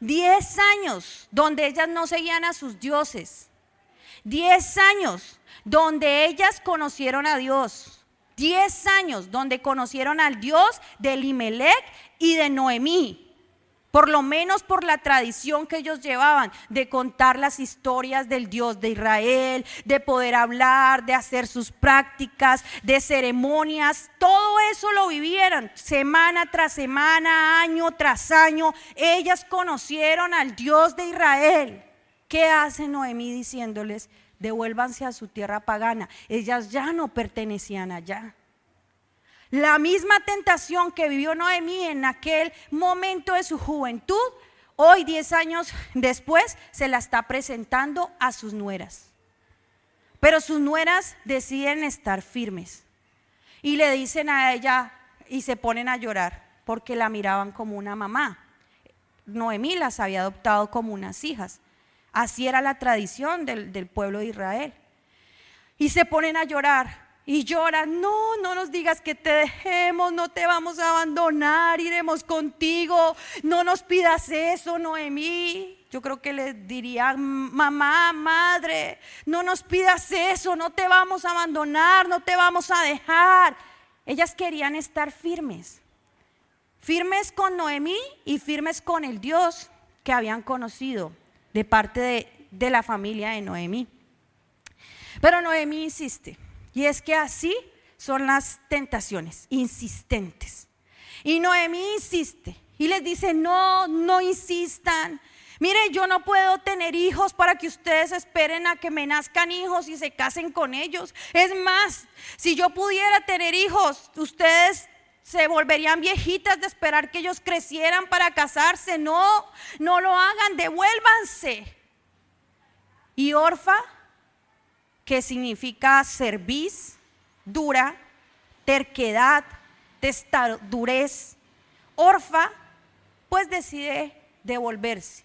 10 años donde ellas no seguían a sus dioses. 10 años donde ellas conocieron a Dios. 10 años donde conocieron al Dios de Elimelec y de Noemí. Por lo menos por la tradición que ellos llevaban de contar las historias del Dios de Israel, de poder hablar, de hacer sus prácticas, de ceremonias. Todo eso lo vivieron semana tras semana, año tras año. Ellas conocieron al Dios de Israel. ¿Qué hace Noemí diciéndoles: devuélvanse a su tierra pagana? Ellas ya no pertenecían allá. La misma tentación que vivió Noemí en aquel momento de su juventud, hoy 10 años después se la está presentando a sus nueras. Pero sus nueras deciden estar firmes y le dicen a ella, y se ponen a llorar porque la miraban como una mamá. Noemí las había adoptado como unas hijas. Así era la tradición del pueblo de Israel. Y se ponen a llorar. Y lloran: no nos digas que te dejemos, no te vamos a abandonar, iremos contigo, no nos pidas eso, Noemí. Yo creo que le diría: mamá, madre, no nos pidas eso, no te vamos a abandonar, no te vamos a dejar. Ellas querían estar firmes, firmes con Noemí y firmes con el Dios que habían conocido de parte de la familia de Noemí. Pero Noemí insiste. Y es que así son las tentaciones, insistentes. Y Noemí insiste y les dice: no insistan. Mire, yo no puedo tener hijos para que ustedes esperen a que me nazcan hijos y se casen con ellos. Es más, si yo pudiera tener hijos, ustedes se volverían viejitas de esperar que ellos crecieran para casarse. No lo hagan, devuélvanse. Y Orfa, que significa cerviz, dura, terquedad, testadurez. Orfa, pues decide devolverse.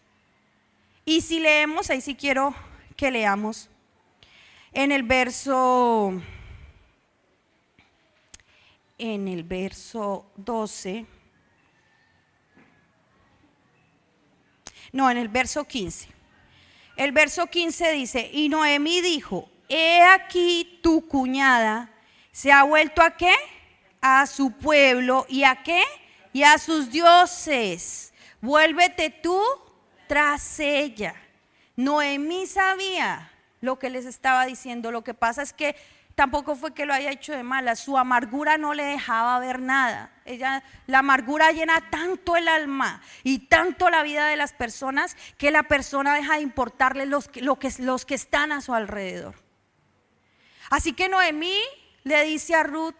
Y si leemos, ahí sí quiero que leamos en el verso 12, no, en el verso 15. El verso 15 dice, y Noemí dijo, he aquí tu cuñada se ha vuelto ¿a qué? A su pueblo, ¿y a qué? Y a sus dioses. Vuélvete tú tras ella. Noemí sabía lo que les estaba diciendo. Lo que pasa es que tampoco fue que lo haya hecho de mala. Su amargura no le dejaba ver nada. La amargura llena tanto el alma y tanto la vida de las personas que la persona deja de importarle los que están a su alrededor. Así que Noemí le dice a Ruth,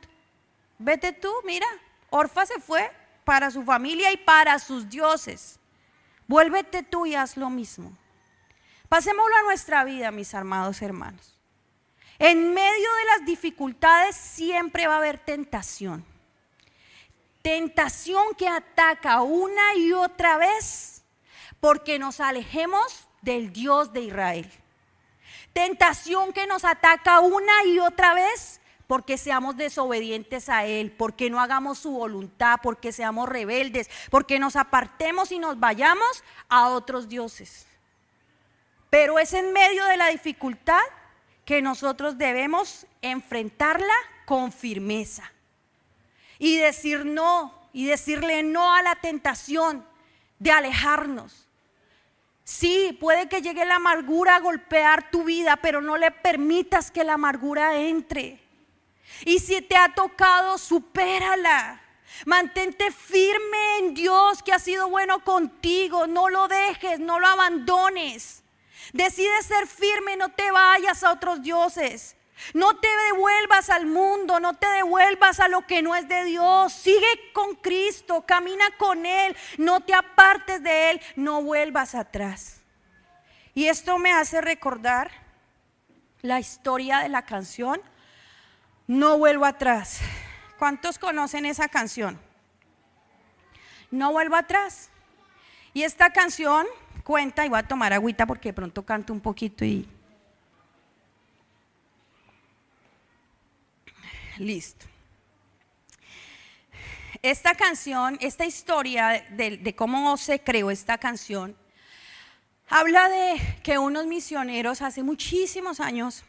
vete tú, mira, Orfa se fue para su familia y para sus dioses. Vuélvete tú y haz lo mismo. Pasémoslo a nuestra vida, mis amados hermanos. En medio de las dificultades siempre va a haber tentación. Tentación que ataca una y otra vez porque nos alejemos del Dios de Israel. Tentación que nos ataca una y otra vez porque seamos desobedientes a Él, porque no hagamos su voluntad, porque seamos rebeldes, porque nos apartemos y nos vayamos a otros dioses. Pero es en medio de la dificultad que nosotros debemos enfrentarla con firmeza y decir no, y decirle no a la tentación de alejarnos. Sí, puede que llegue la amargura a golpear tu vida, pero no le permitas que la amargura entre. Y si te ha tocado, supérala. Mantente firme en Dios que ha sido bueno contigo. No lo dejes, no lo abandones. Decide ser firme, no te vayas a otros dioses. No te devuelvas al mundo, no te devuelvas a lo que no es de Dios. Sigue con Cristo, camina con Él, no te apartes de Él, no vuelvas atrás. Y esto me hace recordar la historia de la canción No vuelvo atrás. ¿Cuántos conocen esa canción? No vuelvo atrás. Y esta canción cuenta, y voy a tomar agüita porque de pronto canto un poquito y listo. Esta canción, esta historia de cómo se creó esta canción, habla de que unos misioneros hace muchísimos años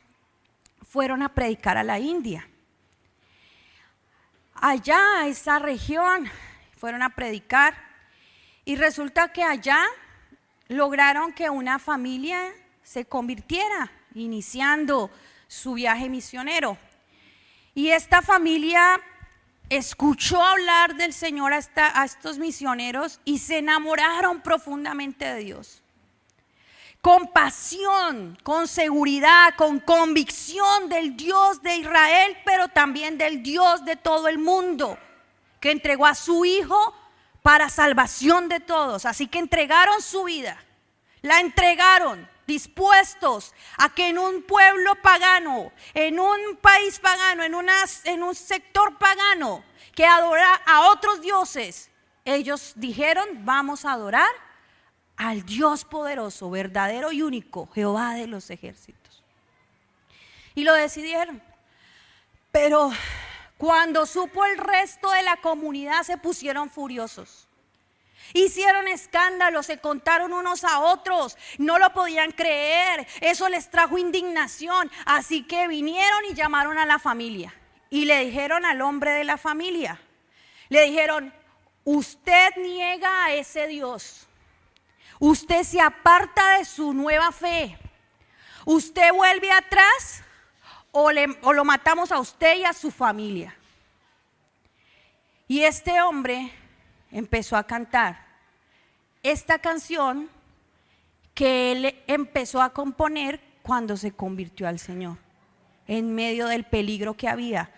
fueron a predicar a la India. Allá, a esa región, fueron a predicar y resulta que allá lograron que una familia se convirtiera, iniciando su viaje misionero. Y esta familia escuchó hablar del Señor a estos misioneros y se enamoraron profundamente de Dios. Con pasión, con seguridad, con convicción del Dios de Israel, pero también del Dios de todo el mundo, que entregó a su Hijo para salvación de todos. Así que entregaron su vida, la entregaron, dispuestos a que en un pueblo pagano, en un país pagano, en un sector pagano que adora a otros dioses, ellos dijeron: vamos a adorar al Dios poderoso, verdadero y único, Jehová de los ejércitos. Y lo decidieron. Pero cuando supo el resto de la comunidad, se pusieron furiosos. Hicieron escándalo, se contaron unos a otros, no lo podían creer, eso les trajo indignación. Así que vinieron y llamaron a la familia y le dijeron al hombre de la familia, le dijeron: usted niega a ese Dios, usted se aparta de su nueva fe, usted vuelve atrás o lo matamos a usted y a su familia. Y este hombre empezó a cantar esta canción que él empezó a componer cuando se convirtió al Señor, en medio del peligro que había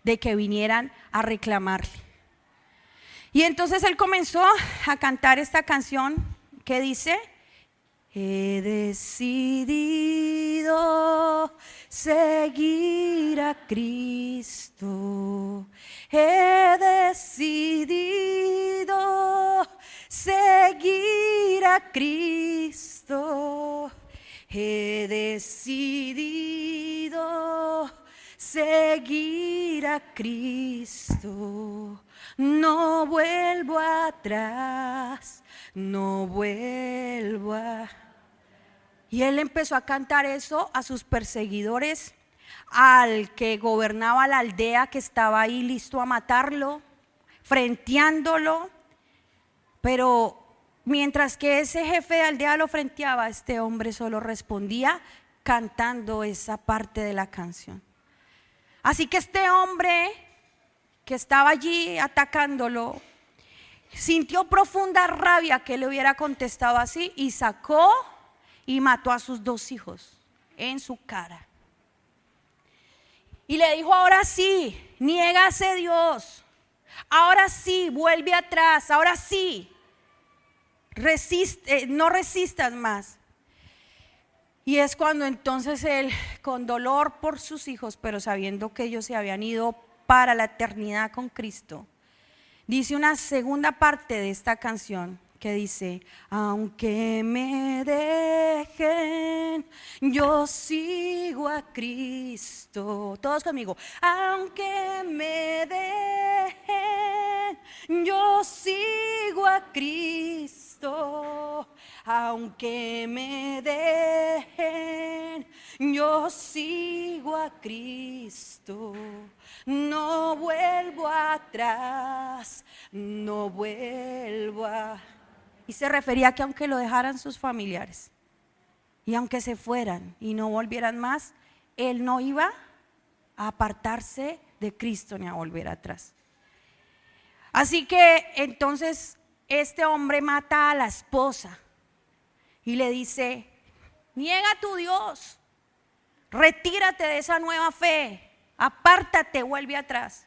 de que vinieran a reclamarle. Y entonces él comenzó a cantar esta canción que dice: he decidido seguir a Cristo, he decidido seguir a Cristo, he decidido seguir a Cristo. No vuelvo atrás, no vuelvo a... Y él empezó a cantar eso a sus perseguidores, al que gobernaba la aldea, que estaba ahí listo a matarlo, frenteándolo. Pero mientras que ese jefe de aldea lo frenteaba, este hombre solo respondía cantando esa parte de la canción. Así que este hombre que estaba allí atacándolo sintió profunda rabia que le hubiera contestado así, y sacó y mató a sus 2 hijos en su cara. Y le dijo: ahora sí, niégase Dios, ahora sí, vuelve atrás, ahora sí, resiste, no resistas más. Y es cuando entonces él, con dolor por sus hijos, pero sabiendo que ellos se habían ido para la eternidad con Cristo, dice una segunda parte de esta canción que dice: aunque me dejen, yo sigo a Cristo. Todos conmigo. Aunque me dejen, yo sigo a Cristo. Aunque me dejen, yo sigo a Cristo. No vuelvo atrás, no vuelvo a... Y se refería a que aunque lo dejaran sus familiares, y aunque se fueran y no volvieran más, él no iba a apartarse de Cristo ni a volver atrás. Así que entonces este hombre mata a la esposa y le dice: niega a tu Dios, retírate de esa nueva fe, apártate, vuelve atrás.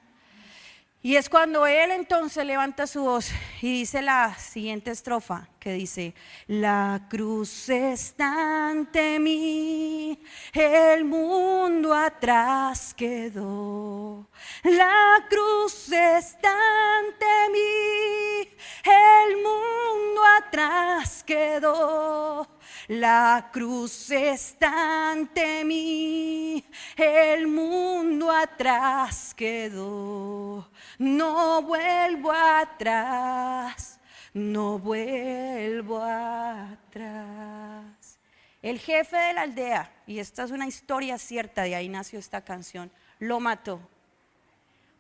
Y es cuando él entonces levanta su voz y dice la siguiente estrofa, que dice: la cruz está ante mí, el mundo atrás quedó. La cruz está ante mí, el mundo atrás quedó. La cruz está ante mí, el mundo atrás quedó. No vuelvo atrás, no vuelvo atrás. El jefe de la aldea, y esta es una historia cierta, de ahí nació esta canción, lo mató.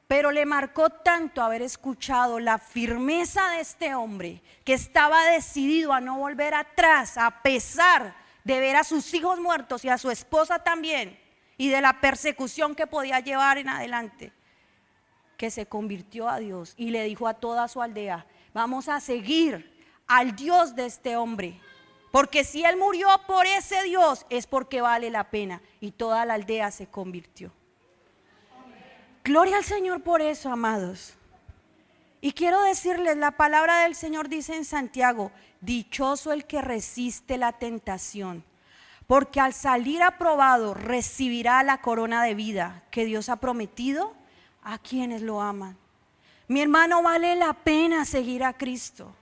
Pero le marcó tanto haber escuchado la firmeza de este hombre, que estaba decidido a no volver atrás, a pesar de ver a sus hijos muertos y a su esposa también, y de la persecución que podía llevar en adelante, que se convirtió a Dios y le dijo a toda su aldea: vamos a seguir al Dios de este hombre, porque si él murió por ese Dios es porque vale la pena. Y toda la aldea se convirtió. Gloria al Señor por eso, amados. Y quiero decirles, la palabra del Señor dice en Santiago: dichoso el que resiste la tentación, porque al salir aprobado recibirá la corona de vida que Dios ha prometido a quienes lo aman. Mi hermano, vale la pena seguir a Cristo.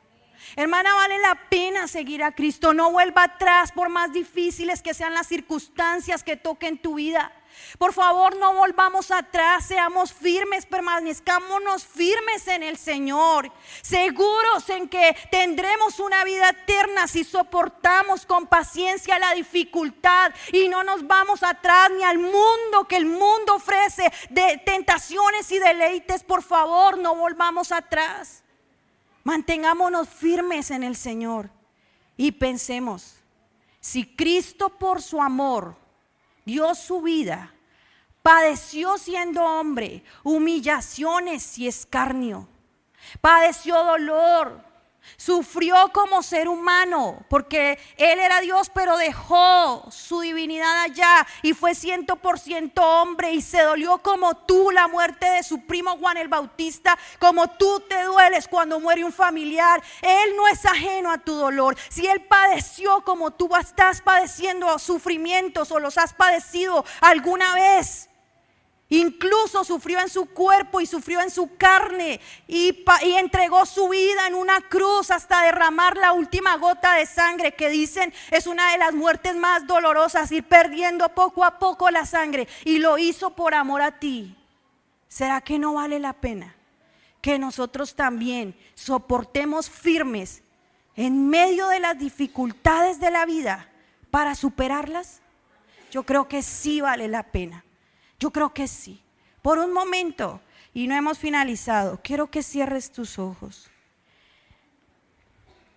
Hermana, vale la pena seguir a Cristo. No vuelva atrás por más difíciles que sean las circunstancias que toquen tu vida. Por favor, no volvamos atrás, seamos firmes, permanezcámonos firmes en el Señor, seguros en que tendremos una vida eterna si soportamos con paciencia la dificultad y no nos vamos atrás ni al mundo, que el mundo ofrece de tentaciones y deleites. Por favor, no volvamos atrás, mantengámonos firmes en el Señor y pensemos: si Cristo por su amor dio su vida, padeció siendo hombre humillaciones y escarnio, padeció dolor, sufrió como ser humano, porque él era Dios, pero dejó su divinidad allá y fue 100% hombre, y se dolió como tú la muerte de su primo Juan el Bautista, como tú te dueles cuando muere un familiar. Él no es ajeno a tu dolor. Si él padeció como tú estás padeciendo sufrimientos o los has padecido alguna vez, Incluso sufrió en su cuerpo y sufrió en su carne y entregó su vida en una cruz hasta derramar la última gota de sangre, que dicen es una de las muertes más dolorosas, ir perdiendo poco a poco la sangre, y lo hizo por amor a ti. ¿Será que no vale la pena que nosotros también soportemos firmes en medio de las dificultades de la vida para superarlas? Yo creo que sí vale la pena. Yo creo que sí. Por un momento, y no hemos finalizado, quiero que cierres tus ojos.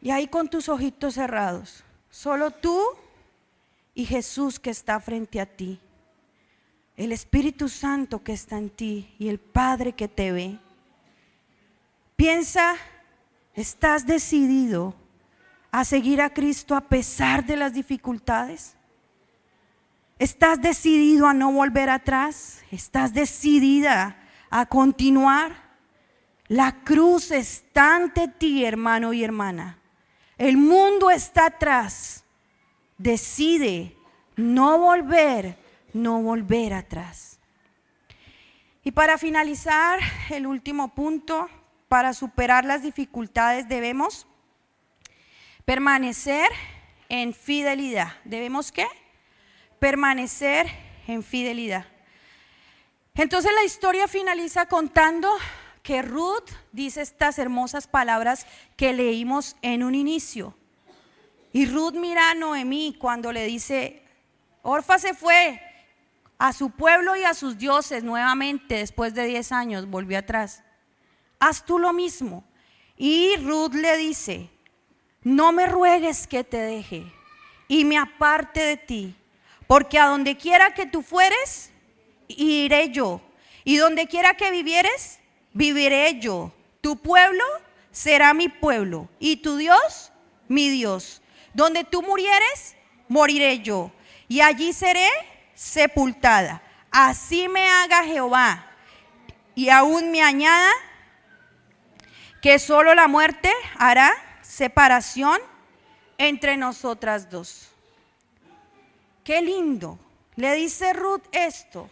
Y ahí con tus ojitos cerrados, solo tú y Jesús que está frente a ti, el Espíritu Santo que está en ti y el Padre que te ve. Piensa, ¿estás decidido a seguir a Cristo a pesar de las dificultades? ¿Estás decidido a no volver atrás? ¿Estás decidida a continuar? La cruz está ante ti, hermano y hermana. El mundo está atrás. Decide no volver atrás. Y para finalizar, el último punto, para superar las dificultades debemos permanecer en fidelidad. ¿Debemos qué? Permanecer en fidelidad. Entonces la historia finaliza contando que Ruth dice estas hermosas palabras que leímos en un inicio. Y Ruth mira a Noemí cuando le dice, Orfa se fue a su pueblo y a sus dioses nuevamente después de 10 años, volvió atrás. Haz tú lo mismo. Y Ruth le dice, no me ruegues que te deje y me aparte de ti, porque a donde quiera que tú fueres, iré yo, y donde quiera que vivieres, viviré yo. Tu pueblo será mi pueblo, y tu Dios, mi Dios. Donde tú murieres, moriré yo, y allí seré sepultada. Así me haga Jehová, y aún me añada, que solo la muerte hará separación entre nosotras dos. Qué lindo, le dice Ruth esto.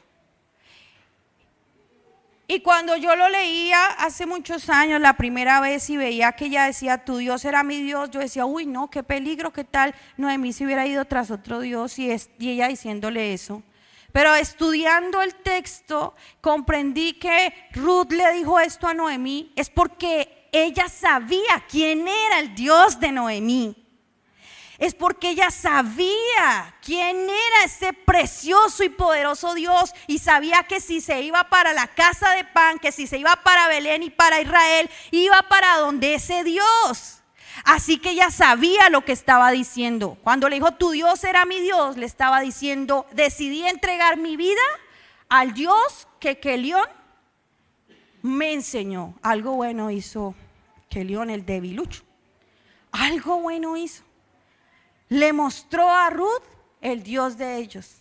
Y cuando yo lo leía hace muchos años, la primera vez, y veía que ella decía, tu Dios era mi Dios, yo decía, uy, no, qué peligro, qué tal, Noemí se hubiera ido tras otro Dios y ella diciéndole eso. Pero estudiando el texto, comprendí que Ruth le dijo esto a Noemí, es porque ella sabía quién era el Dios de Noemí. Es porque ella sabía quién era ese precioso y poderoso Dios, y sabía que si se iba para la casa de pan, que si se iba para Belén y para Israel, iba para donde ese Dios. Así que ella sabía lo que estaba diciendo. Cuando le dijo, tu Dios era mi Dios, le estaba diciendo, decidí entregar mi vida al Dios que Kelión me enseñó. Algo bueno hizo Kelión, el debilucho. Algo bueno hizo. Le mostró a Ruth el Dios de ellos.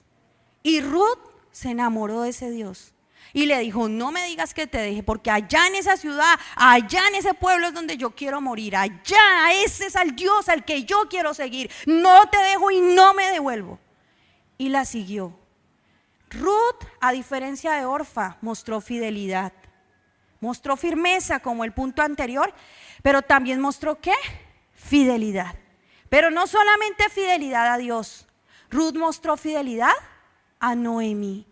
Y Ruth se enamoró de ese Dios. Y le dijo, no me digas que te deje, porque allá en esa ciudad, allá en ese pueblo es donde yo quiero morir. Allá, ese es el Dios al que yo quiero seguir. No te dejo y no me devuelvo. Y la siguió. Ruth, a diferencia de Orfa, mostró fidelidad. Mostró firmeza como el punto anterior, pero también mostró ¿qué? Fidelidad. Pero no solamente fidelidad a Dios. Ruth mostró fidelidad a Noemí.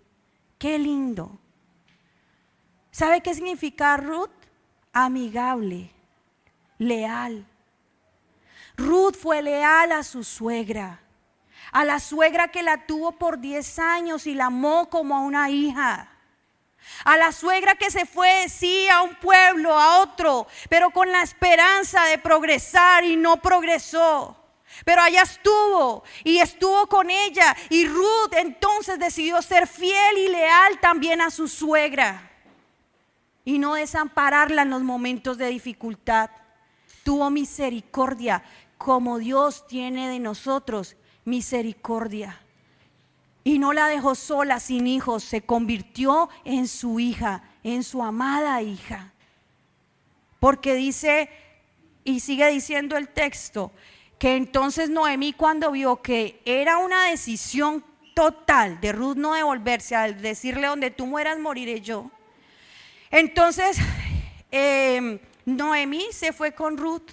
Qué lindo. ¿Sabe qué significa Ruth? Amigable, leal. Ruth fue leal a su suegra, a la suegra que la tuvo por 10 años y la amó como a una hija. A la suegra que se fue, sí, a un pueblo, a otro, pero con la esperanza de progresar y no progresó. Pero allá estuvo y estuvo con ella, y Ruth entonces decidió ser fiel y leal también a su suegra y no desampararla en los momentos de dificultad. Tuvo misericordia como Dios tiene de nosotros misericordia, y no la dejó sola sin hijos, se convirtió en su hija, en su amada hija, porque dice, y sigue diciendo el texto, que entonces Noemí, cuando vio que era una decisión total de Ruth no devolverse, al decirle donde tú mueras moriré yo. Entonces Noemí se fue con Ruth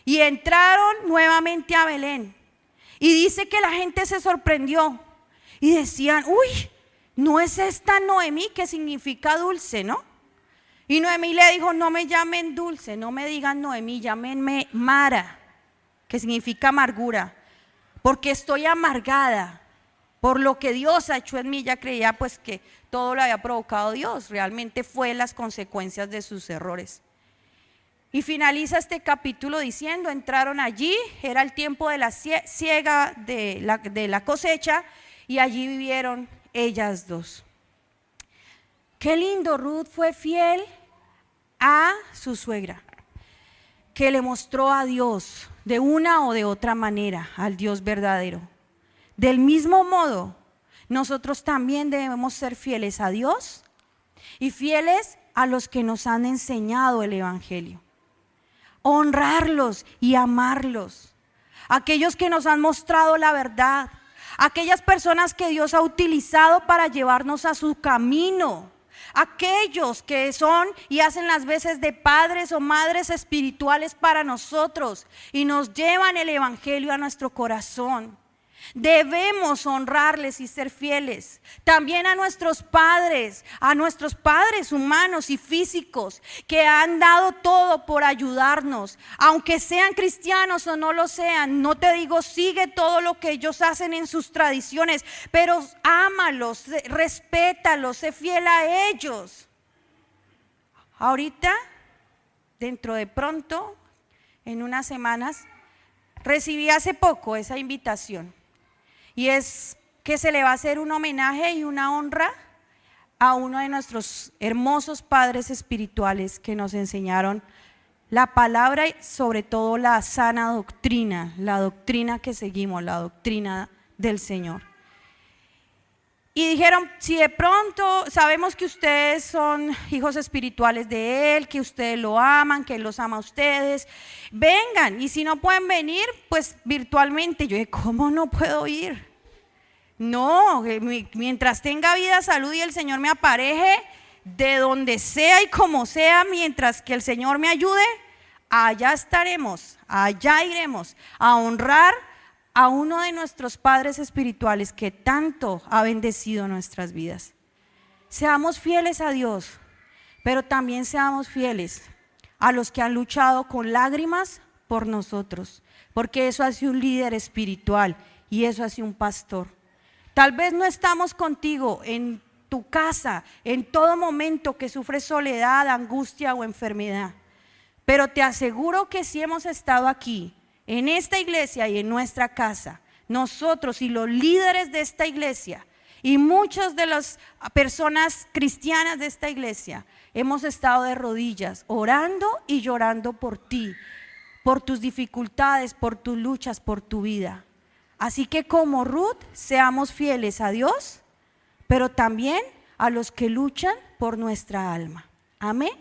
y entraron nuevamente a Belén. Y dice que la gente se sorprendió y decían, uy, ¿no es esta Noemí que significa dulce, no? Y Noemí le dijo, no me llamen dulce, no me digan Noemí, llámenme Mara, que significa amargura, porque estoy amargada por lo que Dios ha hecho en mí. Ella creía pues que todo lo había provocado Dios, realmente fue las consecuencias de sus errores. Y finaliza este capítulo diciendo, entraron allí, era el tiempo de la siega de la cosecha, y allí vivieron ellas dos. Qué lindo, Ruth fue fiel a su suegra, que le mostró a Dios de una o de otra manera, al Dios verdadero. Del mismo modo, nosotros también debemos ser fieles a Dios y fieles a los que nos han enseñado el evangelio. Honrarlos y amarlos. Aquellos que nos han mostrado la verdad, aquellas personas que Dios ha utilizado para llevarnos a su camino, aquellos que son y hacen las veces de padres o madres espirituales para nosotros y nos llevan el evangelio a nuestro corazón. Debemos honrarles y ser fieles. También a nuestros padres humanos y físicos que han dado todo por ayudarnos, aunque sean cristianos o no lo sean. No te digo sigue todo lo que ellos hacen en sus tradiciones, pero ámalos, respétalos, sé fiel a ellos. Ahorita, dentro de pronto, en unas semanas, recibí hace poco esa invitación. Y es que se le va a hacer un homenaje y una honra a uno de nuestros hermosos padres espirituales que nos enseñaron la palabra y sobre todo la sana doctrina, la doctrina que seguimos, la doctrina del Señor. Y dijeron, si de pronto sabemos que ustedes son hijos espirituales de Él, que ustedes lo aman, que Él los ama a ustedes, vengan. Y si no pueden venir, pues virtualmente. Yo dije, ¿cómo no puedo ir? No, mientras tenga vida, salud y el Señor me apareje, de donde sea y como sea, mientras que el Señor me ayude, allá estaremos, allá iremos a honrar a uno de nuestros padres espirituales que tanto ha bendecido nuestras vidas. Seamos fieles a Dios, pero también seamos fieles a los que han luchado con lágrimas por nosotros, porque eso hace un líder espiritual y eso hace un pastor. Tal vez no estamos contigo en tu casa en todo momento que sufres soledad, angustia o enfermedad, pero te aseguro que si hemos estado aquí, en esta iglesia y en nuestra casa, nosotros y los líderes de esta iglesia y muchas de las personas cristianas de esta iglesia hemos estado de rodillas orando y llorando por ti, por tus dificultades, por tus luchas, por tu vida. Así que como Ruth, seamos fieles a Dios, pero también a los que luchan por nuestra alma. Amén.